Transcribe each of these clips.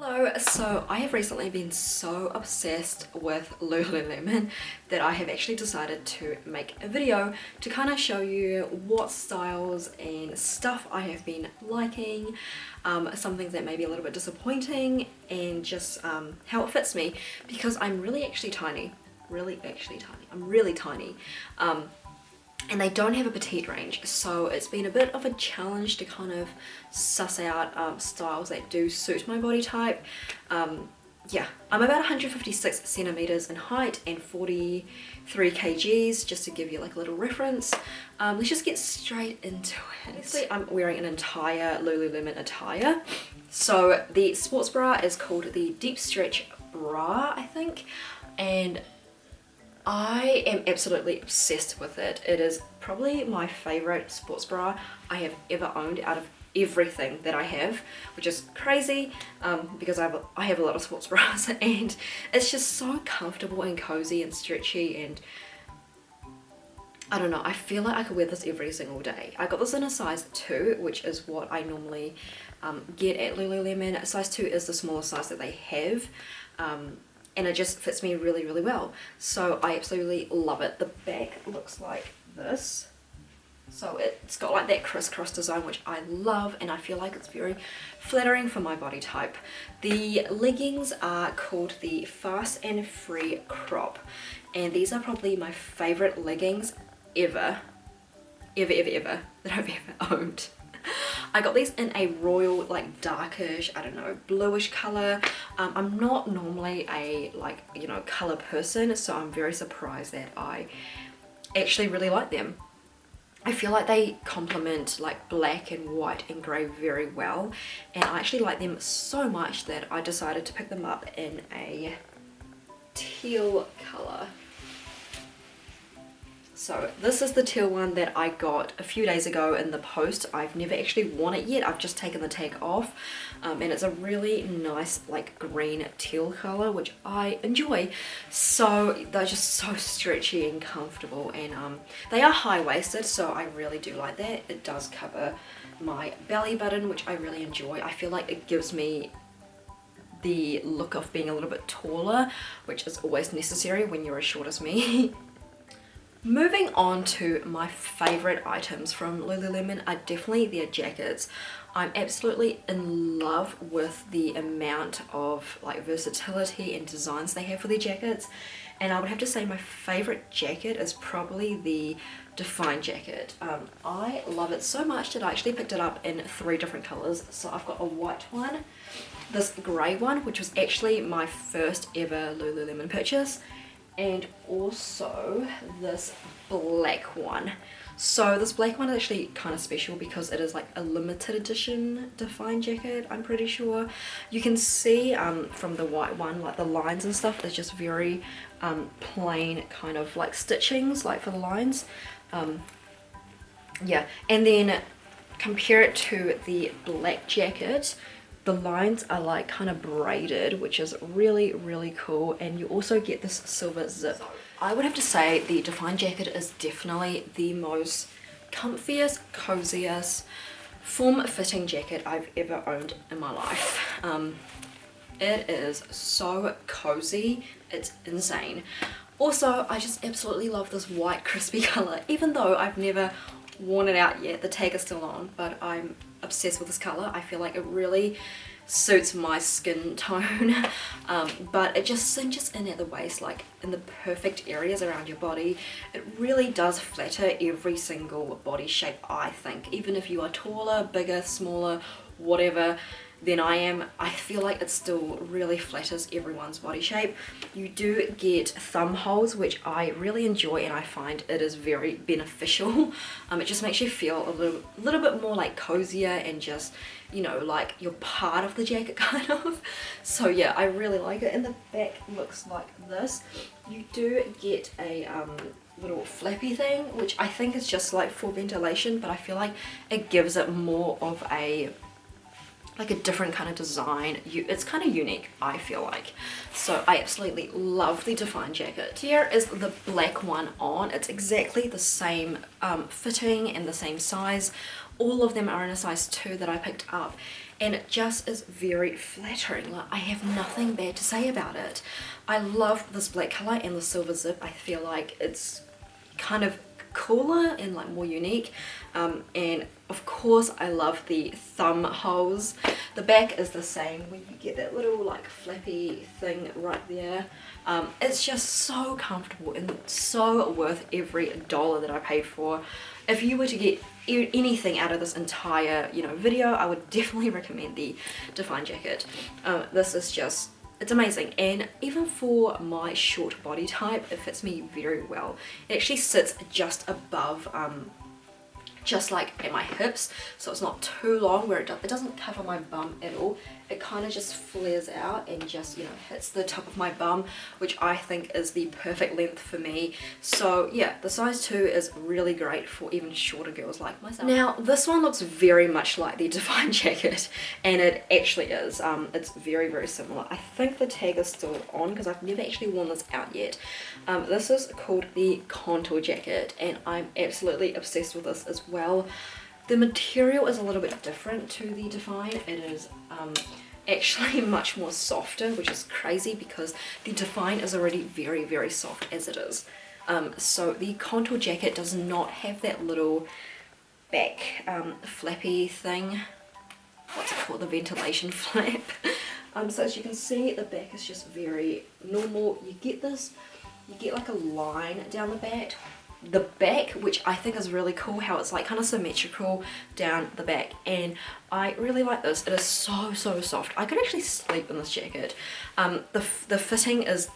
Hello, so I have recently been so obsessed with Lululemon that I have actually decided to make a video to kind of show you what styles and stuff I have been liking, some things that may be a little bit disappointing, and just how it fits me, because I'm really actually tiny. I'm really tiny. And they don't have a petite range, so it's been a bit of a challenge to kind of suss out styles that do suit my body type. Yeah, I'm about 156 centimeters in height and 43 kgs, just to give you like a little reference. Let's just get straight into it. Obviously, I'm wearing an entire Lululemon attire. So the sports bra is called the Deep Stretch Bra, I think, and I am absolutely obsessed with it. It is probably my favorite sports bra I have ever owned out of everything that I have, which is crazy because I have a lot of sports bras, and it's just so comfortable and cozy and stretchy, and I don't know, I feel like I could wear this every single day. I got this in a size 2, which is what I normally get at Lululemon. Size 2 is the smallest size that they have. And it just fits me really, really well. So I absolutely love it. The back looks like this. So it's got like that crisscross design, which I love, and I feel like it's very flattering for my body type. The leggings are called the Fast and Free Crop, and these are probably my favorite leggings ever that I've ever owned. I got these in a royal, like darkish, I don't know, bluish color. I'm not normally a color person, so I'm very surprised that I actually really like them. I feel like they complement like black and white and grey very well, and I actually like them so much that I decided to pick them up in a teal color. So this is the teal one that I got a few days ago in the post. I've never actually worn it yet. I've just taken the tag off, and it's a really nice like green teal color, which I enjoy. So they're just so stretchy and comfortable, and they are high-waisted, so I really do like that. It does cover my belly button, which I really enjoy. I feel like it gives me the look of being a little bit taller, which is always necessary when you're as short as me. Moving on to my favorite items from Lululemon are definitely their jackets. I'm absolutely in love with the amount of like versatility and designs they have for their jackets, and I would have to say my favorite jacket is probably the Define jacket. I love it so much that I actually picked it up in 3 different colors. So I've got a white one, this grey one, which was actually my first ever Lululemon purchase, and also this black one. So this black one is actually kind of special because it is like a limited edition Define jacket, I'm pretty sure. You can see from the white one, like the lines and stuff is just very plain kind of like stitchings, like for the lines. Yeah, and then compare it to the black jacket. The lines are like kind of braided, which is really, really cool, and you also get this silver zip. I would have to say the Define jacket is definitely the most comfiest, coziest, form-fitting jacket I've ever owned in my life. It is so cozy, it's insane. Also, I just absolutely love this white crispy color, even though I've never worn it out yet. The tag is still on, but I'm obsessed with this color. I feel like it really suits my skin tone, but it just cinches in at the waist, like in the perfect areas around your body. It really does flatter every single body shape, I think. Even if you are taller, bigger, smaller, whatever than I am, I feel like it still really flatters everyone's body shape. You do get thumb holes, which I really enjoy, and I find it is very beneficial. It just makes you feel a little bit more like cozier, and just, you know, like you're part of the jacket kind of. So yeah, I really like it. And the back looks like this. You do get a little flappy thing, which I think is just like for ventilation, but I feel like it gives it more of a different kind of design. It's kind of unique, I feel like. So I absolutely love the Define jacket. Here is the black one on. It's exactly the same fitting and the same size. All of them are in a size 2 that I picked up, and it just is very flattering. Like, I have nothing bad to say about it. I love this black color and the silver zip. I feel like it's kind of cooler and like more unique, and of course I love the thumb holes. The back is the same, where you get that little like flappy thing right there. It's just so comfortable and so worth every dollar that I paid for. If you were to get anything out of this entire, you know, video, I would definitely recommend the Define jacket. This is just, it's amazing, and even for my short body type, it fits me very well. It actually sits just above, just like at my hips, so it's not too long where it doesn't cover my bum at all. It kind of just flares out and just, you know, hits the top of my bum, which I think is the perfect length for me. So yeah, the size 2 is really great for even shorter girls like myself. Now this one looks very much like the Define jacket, and it actually is. It's very, very similar. I think the tag is still on because I've never actually worn this out yet. This is called the Contour jacket, and I'm absolutely obsessed with this as well. The material is a little bit different to the Define. It is actually much more softer, which is crazy because the Define is already very, very soft as it is. So the Contour jacket does not have that little back flappy thing. What's it called? The ventilation flap. So as you can see, the back is just very normal. You get this, you get like a line down the back, which I think is really cool, how it's like kind of symmetrical down the back, and I really like this. It is so soft. I could actually sleep in this jacket. The fitting is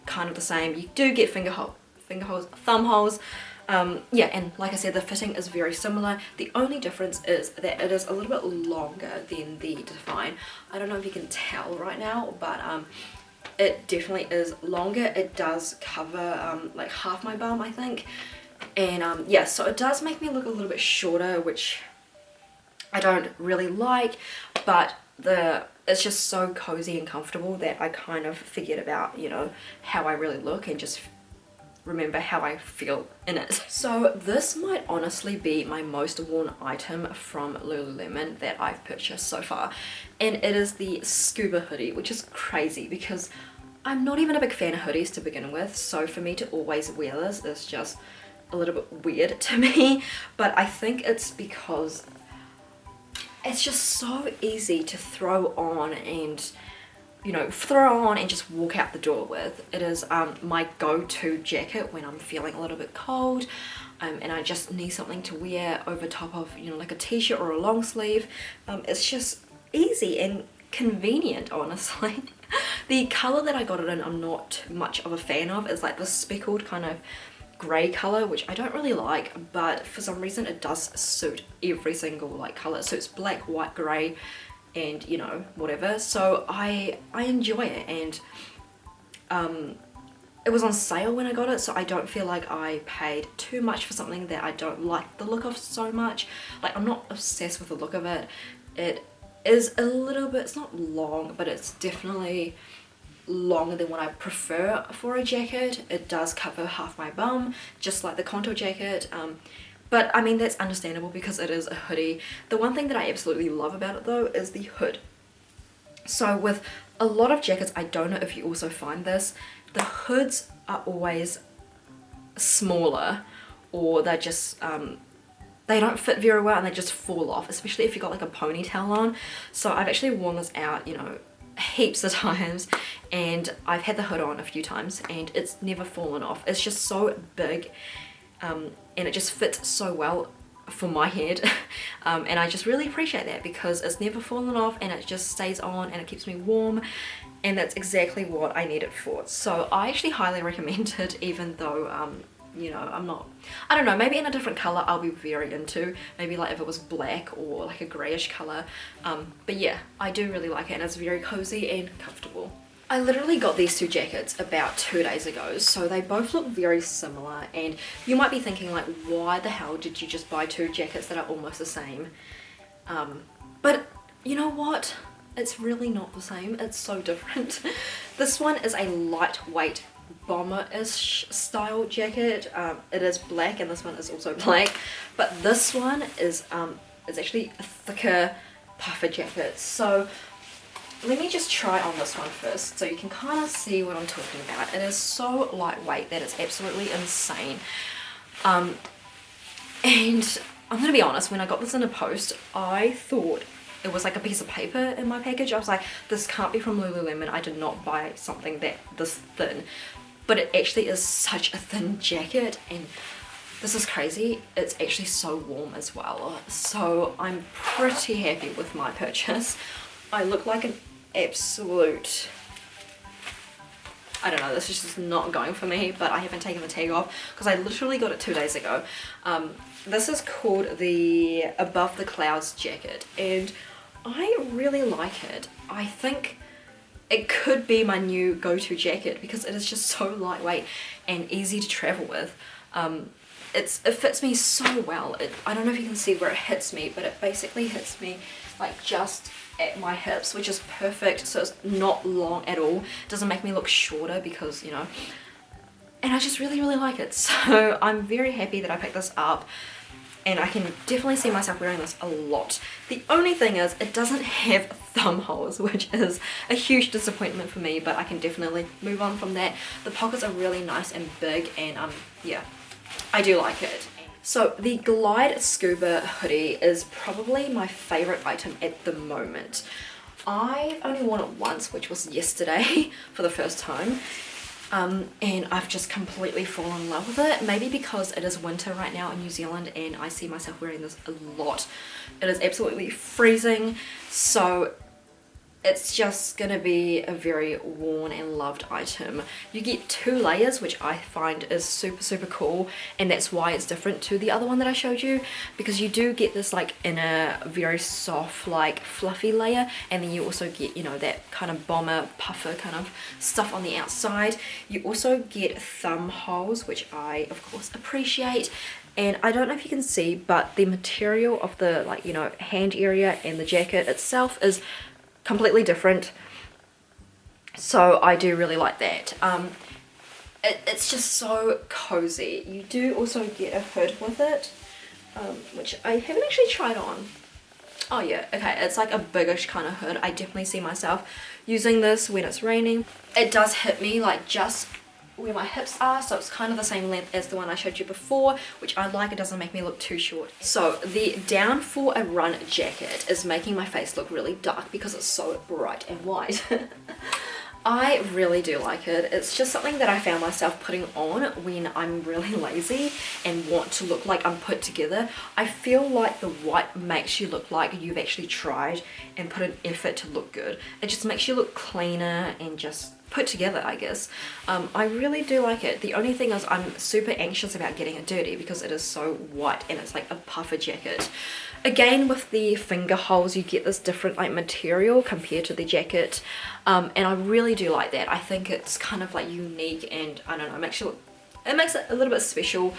kind of the same. You do get thumb holes. Yeah, and like I said, the fitting is very similar. The only difference is that it is a little bit longer than the Define. I don't know if you can tell right now, but it definitely is longer. It does cover like half my bum, I think, and yeah, so it does make me look a little bit shorter, which I don't really like, but it's just so cozy and comfortable that I kind of forget about, you know, how I really look and just remember how I feel in it. So this might honestly be my most worn item from Lululemon that I've purchased so far, and it is the SCUBA hoodie, which is crazy because I'm not even a big fan of hoodies to begin with, so for me to always wear this is just a little bit weird to me, but I think it's because it's just so easy to throw on and, you know, just walk out the door with. It is my go-to jacket when I'm feeling a little bit cold, and I just need something to wear over top of, you know, like a t-shirt or a long sleeve. It's just easy and convenient, honestly. The color that I got it in, I'm not too much of a fan of. It's like the speckled kind of grey color, which I don't really like, but for some reason it does suit every single like color. It suits black, white, grey, and, you know, whatever. So I enjoy it, and it was on sale when I got it, so I don't feel like I paid too much for something that I don't like the look of so much. Like, I'm not obsessed with the look of it. It is a little bit, it's not long, but it's definitely longer than what I prefer for a jacket. It does cover half my bum, just like the Contour jacket, but I mean, that's understandable because it is a hoodie. The one thing that I absolutely love about it though is the hood. So with a lot of jackets, I don't know if you also find this, the hoods are always smaller, or they're just they don't fit very well and they just fall off, especially if you've got like a ponytail on. So I've actually worn this out, you know, heaps of times, and I've had the hood on a few times and it's never fallen off. It's just so big, and it just fits so well for my head, and I just really appreciate that because it's never fallen off and it just stays on and it keeps me warm, and that's exactly what I need it for. So I actually highly recommend it, even though you know, I don't know, maybe in a different color I'll be very into, maybe like if it was black or like a grayish color, but yeah, I do really like it and it's very cozy and comfortable. I literally got these two jackets about 2 days ago, so they both look very similar, and you might be thinking like, why the hell did you just buy two jackets that are almost the same? But you know what? It's really not the same. It's so different. This one is a lightweight bomber-ish style jacket. It is black and this one is also black, but this one is actually a thicker puffer jacket. So let me just try on this one first so you can kind of see what I'm talking about. It is so lightweight that it's absolutely insane. And I'm gonna be honest, when I got this in a post, I thought it was like a piece of paper in my package. I was like, this can't be from Lululemon. I did not buy something that this thin, but it actually is such a thin jacket, and this is crazy. It's actually so warm as well. So I'm pretty happy with my purchase. I look like an absolute, I don't know, this is just not going for me, but I haven't taken the tag off because I literally got it 2 days ago. This is called the Above the Clouds jacket, and I really like it. I think it could be my new go-to jacket because it is just so lightweight and easy to travel with. It fits me so well. I don't know if you can see where it hits me, but it basically hits me like just at my hips, which is perfect. So it's not long at all. It doesn't make me look shorter because, you know, and I just really like it. So I'm very happy that I picked this up, and I can definitely see myself wearing this a lot. The only thing is it doesn't have thumb holes, which is a huge disappointment for me, but I can definitely move on from that. The pockets are really nice and big, and yeah, I do like it. So the GLYDE SCUBA hoodie is probably my favorite item at the moment. I've only worn it once, which was yesterday for the first time. And I've just completely fallen in love with it. Maybe because it is winter right now in New Zealand and I see myself wearing this a lot. It is absolutely freezing, so it's just gonna be a very worn and loved item. You get 2 layers, which I find is super cool, and that's why it's different to the other one that I showed you, because you do get this like inner very soft like fluffy layer, and then you also get, you know, that kind of bomber puffer kind of stuff on the outside. You also get thumb holes, which I of course appreciate. And I don't know if you can see, but the material of the, like, you know, hand area and the jacket itself is completely different, so I do really like that. It's just so cozy. You do also get a hood with it, which I haven't actually tried on. Oh yeah, okay, it's like a biggish kind of hood. I definitely see myself using this when it's raining. It does hit me like just where my hips are, so it's kind of the same length as the one I showed you before, which I like. It doesn't make me look too short. So the Down for a Run jacket is making my face look really dark because it's so bright and white. I really do like it. It's just something that I found myself putting on when I'm really lazy and want to look like I'm put together. I feel like the white makes you look like you've actually tried and put an effort to look good. It just makes you look cleaner and just put together, I guess. I really do like it. The only thing is I'm super anxious about getting it dirty because it is so white and it's like a puffer jacket. Again, with the finger holes, you get this different like material compared to the jacket, and I really do like that. I think it's kind of like unique, and I don't know, it makes it a little bit special.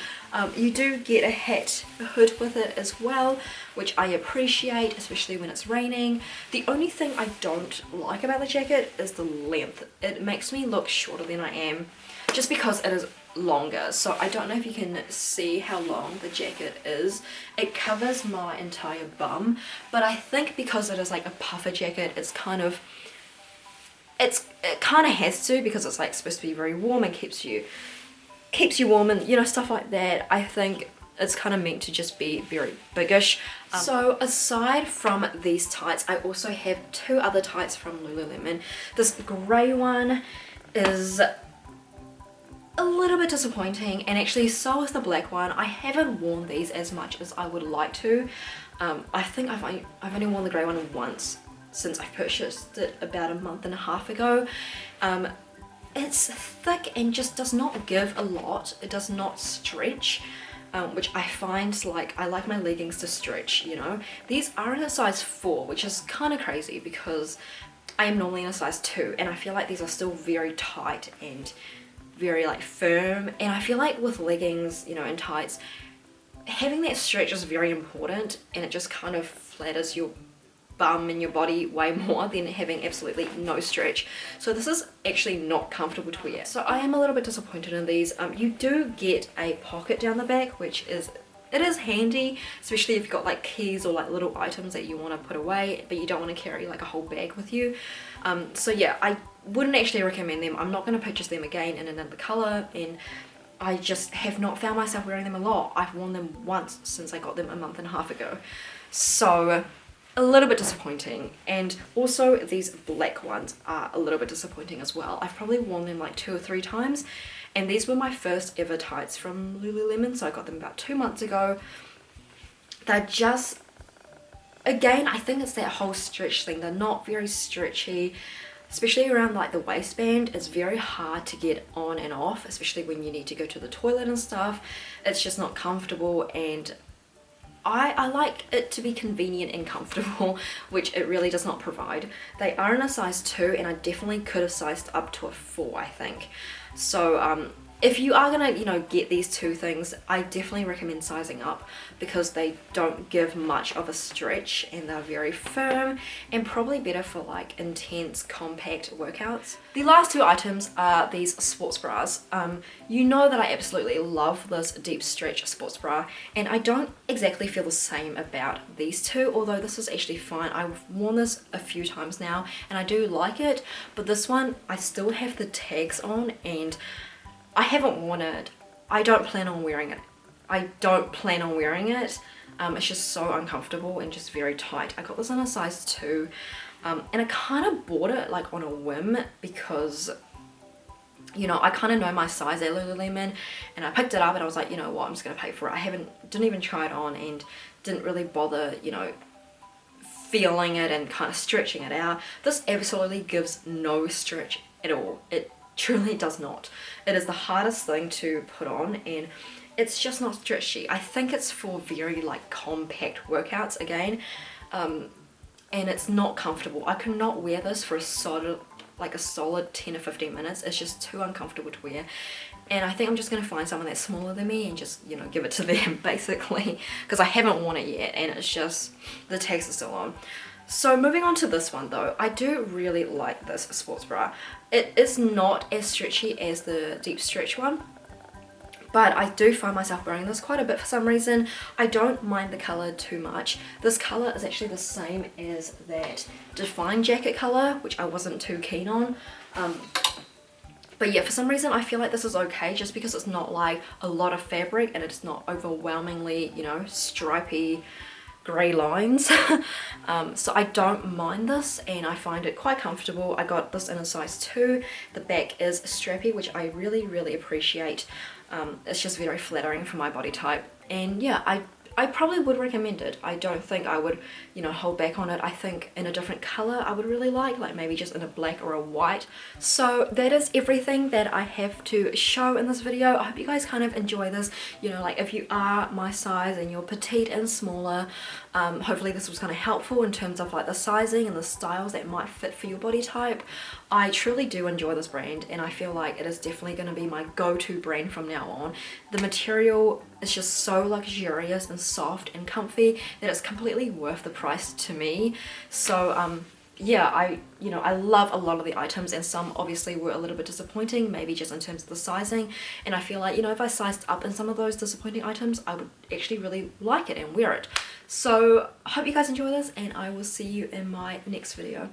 You do get a hat, a hood with it as well, which I appreciate, especially when it's raining. The only thing I don't like about the jacket is the length. It makes me look shorter than I am, just because it is longer. So I don't know if you can see how long the jacket is. It covers my entire bum, but I think because it is like a puffer jacket, it kind of has to, because it's like supposed to be very warm and keeps you warm and, you know, stuff like that. I think it's kind of meant to just be very biggish. So aside from these tights, I also have 2 other tights from Lululemon. This grey one is a little bit disappointing, and actually so is the black one. I haven't worn these as much as I would like to. I think I've only worn the grey one once since I purchased it about a month and a half ago. It's thick and just does not give a lot. It does not stretch, which I find, like, I like my leggings to stretch, you know. These are in a size 4, which is kind of crazy because I am normally in a size 2, and I feel like these are still very tight and very like firm. And I feel like with leggings, you know, and tights, having that stretch is very important, and it just kind of flatters your bum and your body way more than having absolutely no stretch. So this is actually not comfortable to wear. So I am a little bit disappointed in these. You do get a pocket down the back, which is it is handy, especially if you've got like keys or like little items that you want to put away but you don't want to carry like a whole bag with you. So yeah, I wouldn't actually recommend them. I'm not going to purchase them again in another colour, and I just have not found myself wearing them a lot. I've worn them once since I got them a month and a half ago, so a little bit disappointing. And also these black ones are a little bit disappointing as well. I've probably worn them like 2 or 3 times, and these were my first ever tights from Lululemon, so I got them about 2 months ago. They're just, again, I think it's that whole stretch thing. They're not very stretchy, especially around like the waistband. It's very hard to get on and off, especially when you need to go to the toilet and stuff. It's just not comfortable, and I like it to be convenient and comfortable, which it really does not provide. They are in a size 2, and I definitely could have sized up to a 4, I think. So if you are gonna, you know, get these 2 things, I definitely recommend sizing up, because they don't give much of a stretch and they're very firm and probably better for like intense compact workouts. The last 2 items are these sports bras. You know that I absolutely love this deep stretch sports bra, and I don't exactly feel the same about these 2, although this is actually fine. I've worn this a few times now and I do like it, but this one I still have the tags on and I haven't worn it. I don't plan on wearing it. It's just so uncomfortable and just very tight. I got this in a size 2, and I kind of bought it like on a whim, because you know, I kind of know my size at Lululemon, and I picked it up and I was like, you know what, I'm just gonna pay for it. Didn't even try it on and didn't really bother, you know, feeling it and kind of stretching it out. This absolutely gives no stretch at all. It truly does not. It is the hardest thing to put on, and it's just not stretchy. I think it's for very like compact workouts again, and it's not comfortable. I could not wear this for a solid 10 or 15 minutes. It's just too uncomfortable to wear, and I think I'm just gonna find someone that's smaller than me and just, you know, give it to them basically, because I haven't worn it yet and it's just, the tags are still on. So moving on to this one though, I do really like this sports bra. It is not as stretchy as the deep stretch one, but I do find myself wearing this quite a bit for some reason. I don't mind the colour too much. This colour is actually the same as that Define jacket colour, which I wasn't too keen on. But yeah, for some reason I feel like this is okay, just because it's not like a lot of fabric and it's not overwhelmingly, you know, stripy grey lines. So I don't mind this and I find it quite comfortable. I got this in a size 2. The back is strappy, which I really appreciate. It's just very flattering for my body type, and yeah, I probably would recommend it. I don't think I would, you know, hold back on it. I think in a different colour I would really like maybe just in a black or a white. So that is everything that I have to show in this video. I hope you guys kind of enjoy this. You know, like if you are my size and you're petite and smaller, hopefully this was kind of helpful in terms of like the sizing and the styles that might fit for your body type. I truly do enjoy this brand, and I feel like it is definitely going to be my go-to brand from now on. The material is just so luxurious and soft and comfy that it's completely worth the price to me. So yeah, I love a lot of the items, and some obviously were a little bit disappointing, maybe just in terms of the sizing, and I feel like, you know, if I sized up in some of those disappointing items, I would actually really like it and wear it. So I hope you guys enjoy this, and I will see you in my next video.